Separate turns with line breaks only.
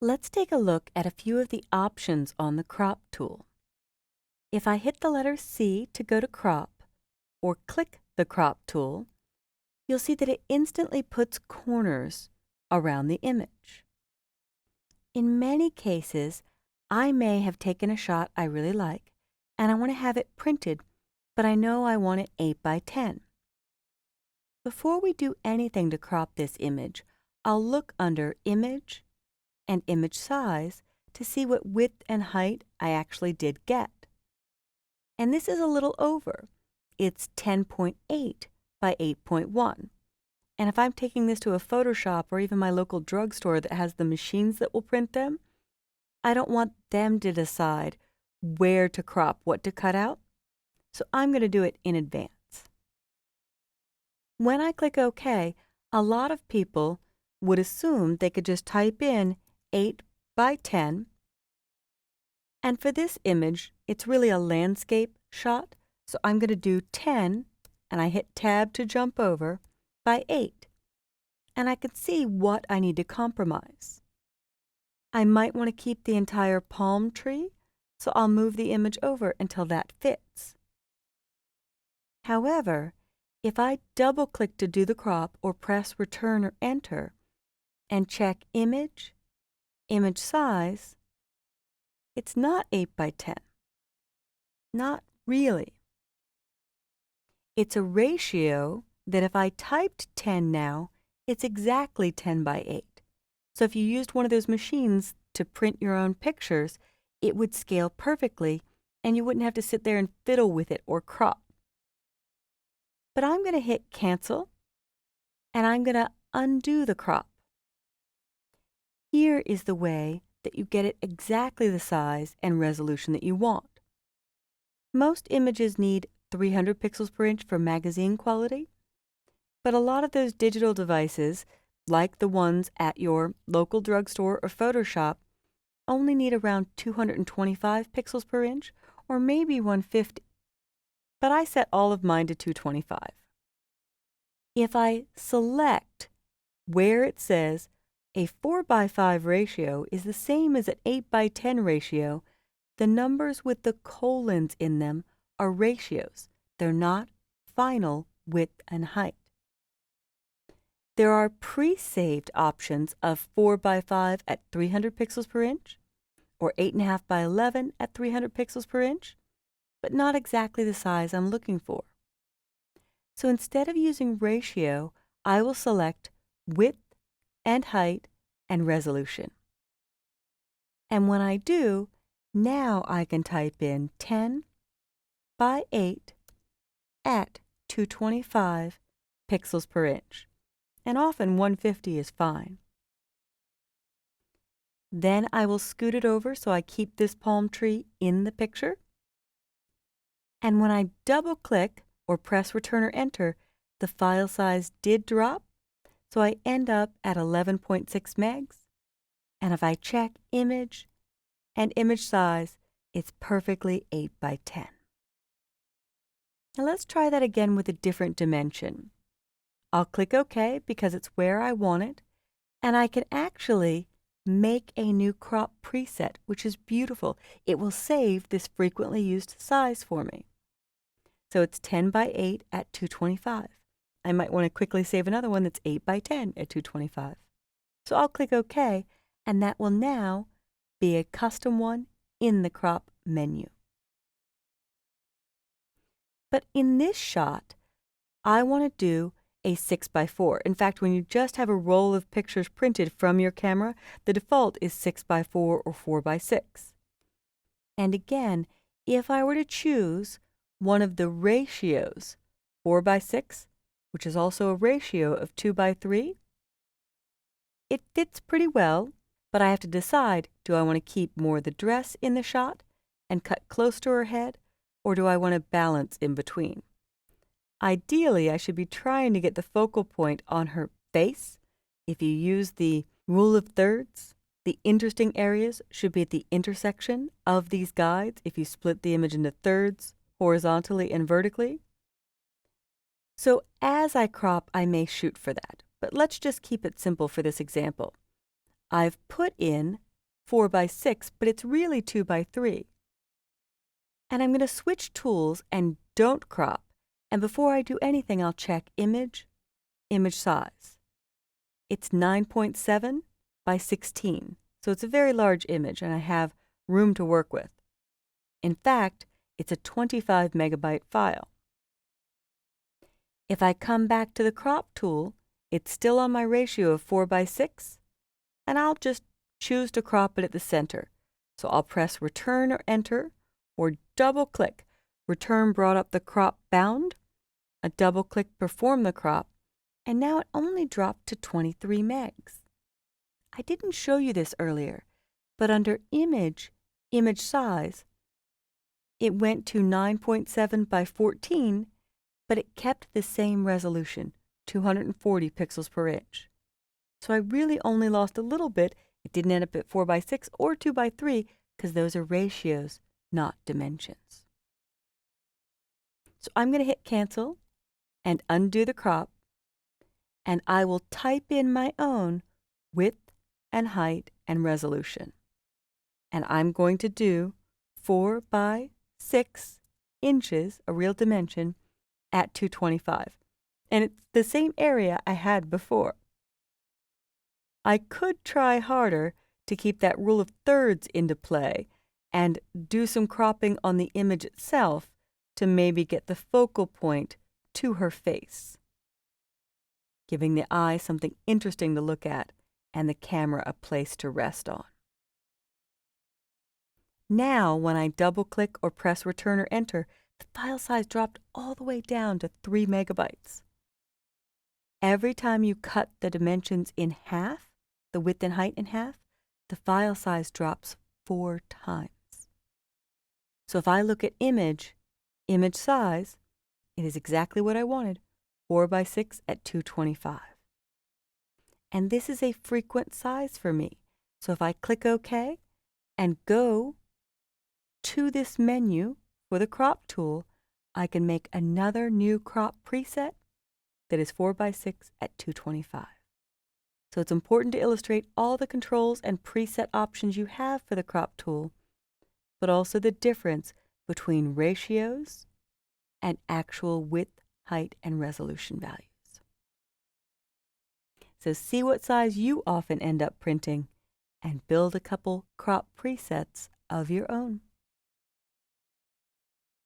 Let's take a look at a few of the options on the crop tool. If I hit the letter C to go to crop, or click the crop tool, you'll see that it instantly puts corners around the image. In many cases, I may have taken a shot I really like, and I want to have it printed, but I know I want it 8 by 10. Before we do anything to crop this image, I'll look under Image and Image Size to see what width and height I actually did get. And this is a little over. It's 10.8 by 8.1. And if I'm taking this to a Photoshop or even my local drugstore that has the machines that will print them, I don't want them to decide where to crop, what to cut out. So I'm going to do it in advance. When I click OK, a lot of people would assume they could just type in 8 by 10. And for this image, it's really a landscape shot. So I'm going to do 10, and I hit Tab to jump over, by 8. And I can see what I need to compromise. I might want to keep the entire palm tree, so I'll move the image over until that fits. However, if I double-click to do the crop or press Return or Enter and check Image, Image Size, it's not 8 by 10. Not really. It's a ratio that if I typed 10 now, it's exactly 10 by 8. So if you used one of those machines to print your own pictures, it would scale perfectly and you wouldn't have to sit there and fiddle with it or crop. But I'm going to hit Cancel and I'm going to undo the crop. Here is the way that you get it exactly the size and resolution that you want. Most images need 300 pixels per inch for magazine quality, but a lot of those digital devices, like the ones at your local drugstore or Photoshop, only need around 225 pixels per inch, or maybe 150. But I set all of mine to 225. If I select where it says a 4 by 5 ratio is the same as an 8 by 10 ratio, the numbers with the colons in them are ratios. They're not final width and height. There are pre-saved options of 4 by 5 at 300 pixels per inch, or 8.5 by 11 at 300 pixels per inch, but not exactly the size I'm looking for. So instead of using ratio, I will select width and height and resolution. And when I do, now I can type in 10 by 8 at 225 pixels per inch. And often 150 is fine. Then I will scoot it over so I keep this palm tree in the picture. And when I double-click or press Return or Enter, the file size did drop, so I end up at 11.6 megs. And if I check Image and Image Size, it's perfectly 8 by 10. Now let's try that again with a different dimension. I'll click OK because it's where I want it, and I can actually make a new crop preset, which is beautiful. It will save this frequently used size for me. So it's 10 by 8 at 225. I might want to quickly save another one that's 8 by 10 at 225. So I'll click OK, and that will now be a custom one in the crop menu. But in this shot, I want to do a 6 by 4. In fact, when you just have a roll of pictures printed from your camera, the default is 6 by 4 or 4 by 6. And again, if I were to choose one of the ratios, 4 by 6, which is also a ratio of 2 by 3, it fits pretty well, but I have to decide, do I want to keep more of the dress in the shot and cut close to her head, or do I want to balance in between? Ideally, I should be trying to get the focal point on her face. If you use the rule of thirds, the interesting areas should be at the intersection of these guides if you split the image into thirds, horizontally and vertically. So as I crop, I may shoot for that, but let's just keep it simple for this example. I've put in 4 by 6, but it's really 2 by 3. And I'm going to switch tools and don't crop. And before I do anything, I'll check image size. It's 9.7 by 16. So it's a very large image and I have room to work with. In fact, it's a 25 megabyte file. If I come back to the crop tool, it's still on my ratio of 4 by 6, and I'll just choose to crop it at the center. So I'll press Return or Enter, or double-click. Return brought up the crop bound, a double-click performed the crop, and now it only dropped to 23 megs. I didn't show you this earlier, but under image size, it went to 9.7 by 14, but it kept the same resolution, 240 pixels per inch. So I really only lost a little bit. It didn't end up at 4 by 6 or 2 by 3 because those are ratios, not dimensions. So I'm going to hit Cancel and undo the crop, and I will type in my own width and height and resolution. And I'm going to do 4 by 6 inches, a real dimension, at 225. And it's the same area I had before. I could try harder to keep that rule of thirds into play and do some cropping on the image itself to maybe get the focal point to her face, giving the eye something interesting to look at and the camera a place to rest on. Now, when I double-click or press Return or Enter, the file size dropped all the way down to 3 megabytes. Every time you cut the dimensions in half, the width and height in half, the file size drops 4 times. So if I look at image size, it is exactly what I wanted, 4 by 6 at 225. And this is a frequent size for me. So if I click OK and go to this menu for the crop tool, I can make another new crop preset that is 4 by 6 at 225. So it's important to illustrate all the controls and preset options you have for the crop tool, but also the difference between ratios and actual width, height, and resolution values. So see what size you often end up printing and build a couple crop presets of your own.